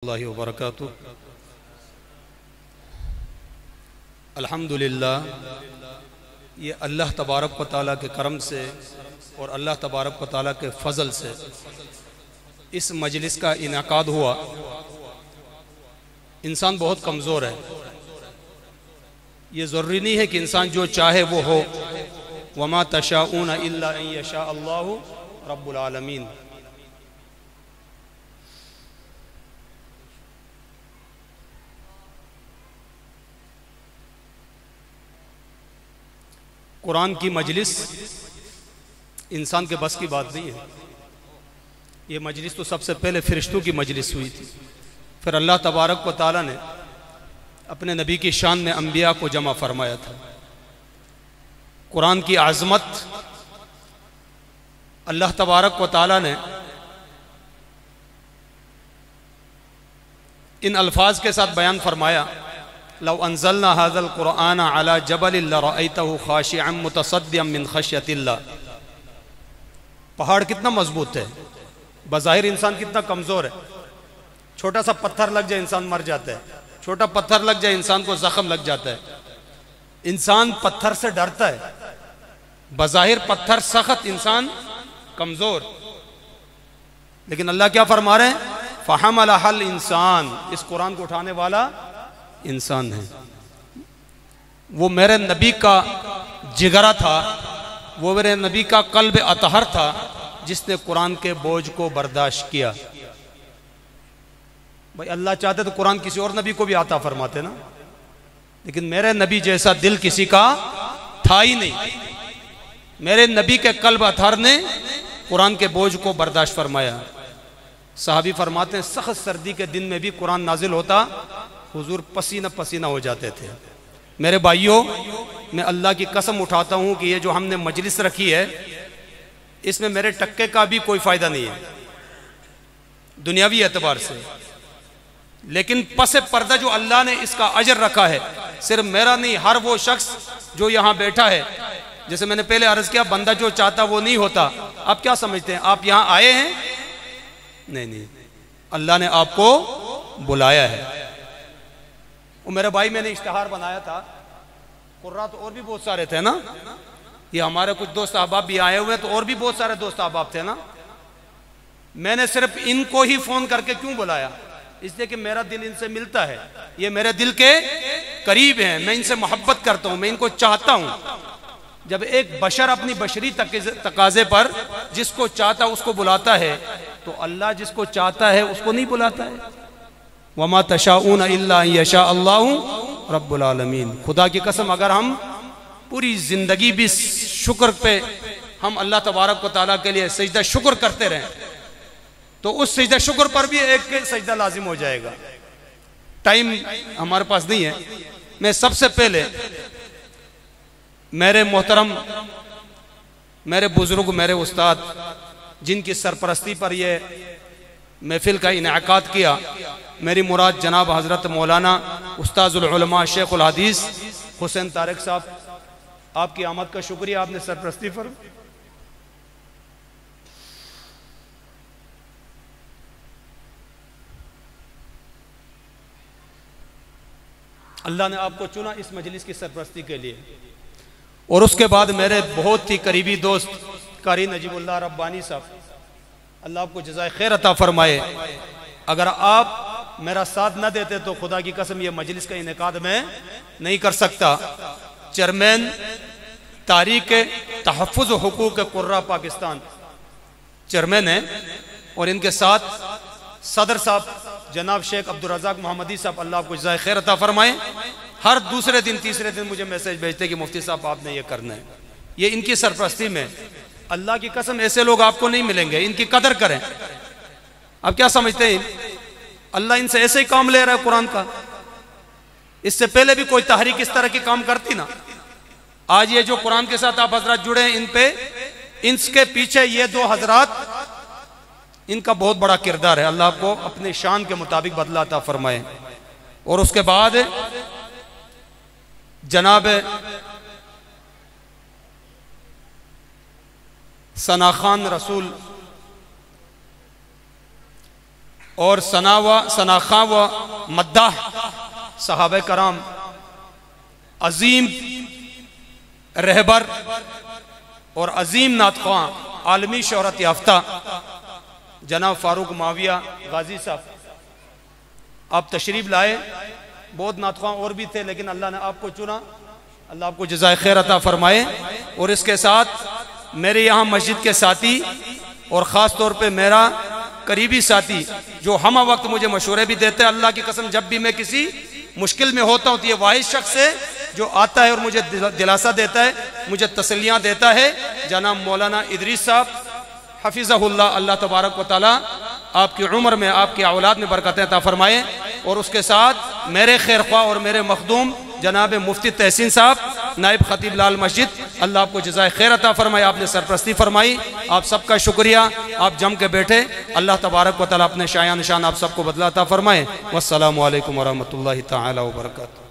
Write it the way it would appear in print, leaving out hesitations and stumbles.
अल्लाह वबरकातुहू। अल्हम्दुलिल्लाह, ये अल्लाह तबारक व तआला के करम से और अल्लाह तबारक व तआला के फ़ज़ल से इस मजलिस का इनेकाद हुआ। इंसान बहुत कमज़ोर है, ये ज़रूरी नहीं है कि इंसान जो चाहे वो हो। वमा तशाऊन इल्ला अन यशा अल्लाहु रब्बुल आलमीन। कुरान की मजलिस इंसान के बस की बात नहीं है। ये मजलिस तो सबसे पहले फरिश्तों की मजलिस हुई थी, फिर अल्लाह तबारक व तआला ने अपने नबी की शान में अंबिया को जमा फरमाया था। कुरान की आज़मत अल्लाह तबारक व तआला ने इन अल्फाज के साथ बयान फरमाया, लौ अंज़लना हाज़ल कुरआन अला जबलिन लरअयतहु खाशिअन मुतसद्दिअन मिन खश्यतिल्लाह। पहाड़ कितना मजबूत है, बज़ाहिर इंसान कितना कमज़ोर है। छोटा सा पत्थर लग जाए इंसान मर जाता है, छोटा पत्थर लग जाए इंसान को जख्म लग जाता है। इंसान पत्थर से डरता है, बज़ाहिर पत्थर सख्त, इंसान कमज़ोर। लेकिन अल्लाह क्या फरमा रहे हैं, फ़हमलहल इंसान, इस कुरान को उठाने वाला इंसान है। वो मेरे नबी का जिगरा था, वो मेरे नबी का कल्ब अतहर था, जिसने कुरान के बोझ को बर्दाश्त किया। भाई अल्लाह चाहते तो कुरान किसी और नबी को भी आता फरमाते ना, लेकिन मेरे नबी जैसा दिल किसी का था ही नहीं। मेरे नबी के कल्ब अतहर ने कुरान के बोझ को बर्दाश्त फरमाया। साहबी फरमाते हैं, सख्त सर्दी के दिन में भी कुरान नाजिल होता, हुजूर पसीना पसीना हो जाते थे। मेरे भाइयों, मैं अल्लाह की कसम उठाता हूँ कि ये जो हमने मजलिस रखी है, इसमें मेरे टक्के का भी कोई फ़ायदा नहीं है दुनियावी एतबार से, लेकिन पसे पर्दा जो अल्लाह ने इसका अजर रखा है, सिर्फ मेरा नहीं, हर वो शख्स जो यहाँ बैठा है। जैसे मैंने पहले अर्ज़ किया, बंदा जो चाहता वो नहीं होता। आप क्या समझते हैं, आप यहाँ आए हैं? नहीं, अल्लाह ने आपको बुलाया है। वो मेरे भाई, मैंने इश्तिहार बनाया था, कुर्रा तो और भी बहुत सारे थे ना, ये हमारे कुछ दोस्त अहबाब भी आए हुए, तो और भी बहुत सारे दोस्त अहबाब थे ना। मैंने सिर्फ इनको ही फ़ोन करके क्यों बुलाया, इसलिए कि मेरा दिल इनसे मिलता है, ये मेरे दिल के करीब हैं, मैं इनसे मोहब्बत करता हूँ, मैं इनको चाहता हूँ। जब एक बशर अपनी बशरी तकाजे पर जिसको चाहता उसको बुलाता है, तो अल्लाह जिसको चाहता है उसको नहीं बुलाता है। वमा तशाऊन इल्ला अन यशा अल्लाहु रब्बुल आलमीन। खुदा की कसम, अगर हम पूरी ज़िंदगी भी शुक्र पे हम अल्लाह तबारक व तआला के लिए सजदा शुक्र करते रहें, तो उस सजदा शुक्र पर भी एक सजदा लाजिम हो जाएगा। टाइम हमारे पास नहीं है। मैं सबसे पहले मेरे मोहतरम, मेरे बुजुर्ग, मेरे उस्ताद, जिनकी सरपरस्ती पर यह महफिल का इनेकाद किया, मेरी मुराद जनाब हज़रत मौलाना उस्ताज़ुल उलमा शेखुल हदीस हुसैन तारिक साहब, आपकी आमद का शुक्रिया, आपने सरपरस्ती पर। अल्लाह ने आपको चुना इस मजलिस की सरपरस्ती के लिए। और उसके बाद मेरे बहुत ही करीबी दोस्त कारी नजीबुल्लाह रब्बानी साहब, अल्लाह आपको जज़ाए खैर अता फरमाए। अगर आप मेरा साथ न देते तो खुदा की कसम ये मजलिस का इनेकाद मैं नहीं कर सकता। चेयरमैन तारीख तहफ़्फ़ुज़ हुकूक़ कुर्रा पाकिस्तान चेयरमैन है, और इनके साथ सदर साहब जनाब शेख अब्दुल रज़ाक मोहम्मदी साहब, अल्लाह आपको जज़ाए खैर अता फरमाए। हर दूसरे दिन तीसरे दिन मुझे मैसेज भेजते कि मुफ्ती साहब आपने ये करना है। ये इनकी सरपरस्ती में, अल्लाह की कसम ऐसे लोग आपको नहीं मिलेंगे, इनकी कदर करें। आप क्या समझते हैं, अल्लाह इनसे ऐसे ही काम ले रहा है कुरान का? इससे पहले भी कोई तहरीक इस तरह की काम करती ना। आज ये जो कुरान के साथ आप हजरात जुड़े हैं, इन पे, इनके पीछे ये दो हजरात, इनका बहुत बड़ा किरदार है। अल्लाह आपको अपने शान के मुताबिक बदला अता फरमाए। और उसके बाद जनाब सना खान रसूल और सनाखा व मद्दाह सहाबा कराम, अजीम रहबर और अजीम नातख़्वां, आलमी शोहरत याफ्ता जनाब फारूक माविया गाजी साहब, आप तशरीफ़ लाए। बहुत नातख़्वां और भी थे, लेकिन अल्लाह ने आपको चुना। अल्लाह आपको जज़ाए खैर अता फरमाए। और इसके साथ मेरे यहाँ मस्जिद के साथी और ख़ास तौर पे मेरा करीबी साथी जो हम वक्त मुझे मशवरे भी देते हैं, अल्लाह की कसम जब भी मैं किसी मुश्किल में होता हूँ तो ये वाहिद शख्स है जो आता है और मुझे दिलासा देता है, मुझे तसल्लियाँ देता है, जनाब मौलाना इदरीस साहब हफिज़हुल्लाह। अल्लाह तबारक व तआला आपकी उम्र में, आपकी औलाद में बरकतें अता फरमाए। और उसके साथ मेरे खैर ख्वाह और मेरे मखदूम जनाब मुफ्ती तहसीन साहब, नायब खतीब लाल मस्जिद, अल्लाह आपको जज़ाए खैर अता फरमाए। आपने सरपरस्ती फरमाई, आप सबका शुक्रिया। आप जम के बैठे, अल्लाह तबारक व तआला अपने शायान निशान आप सबको बदला अता फरमाए। वस्सलामु अलैकुम व रहमतुल्लाहि तआला व बरकातुहू।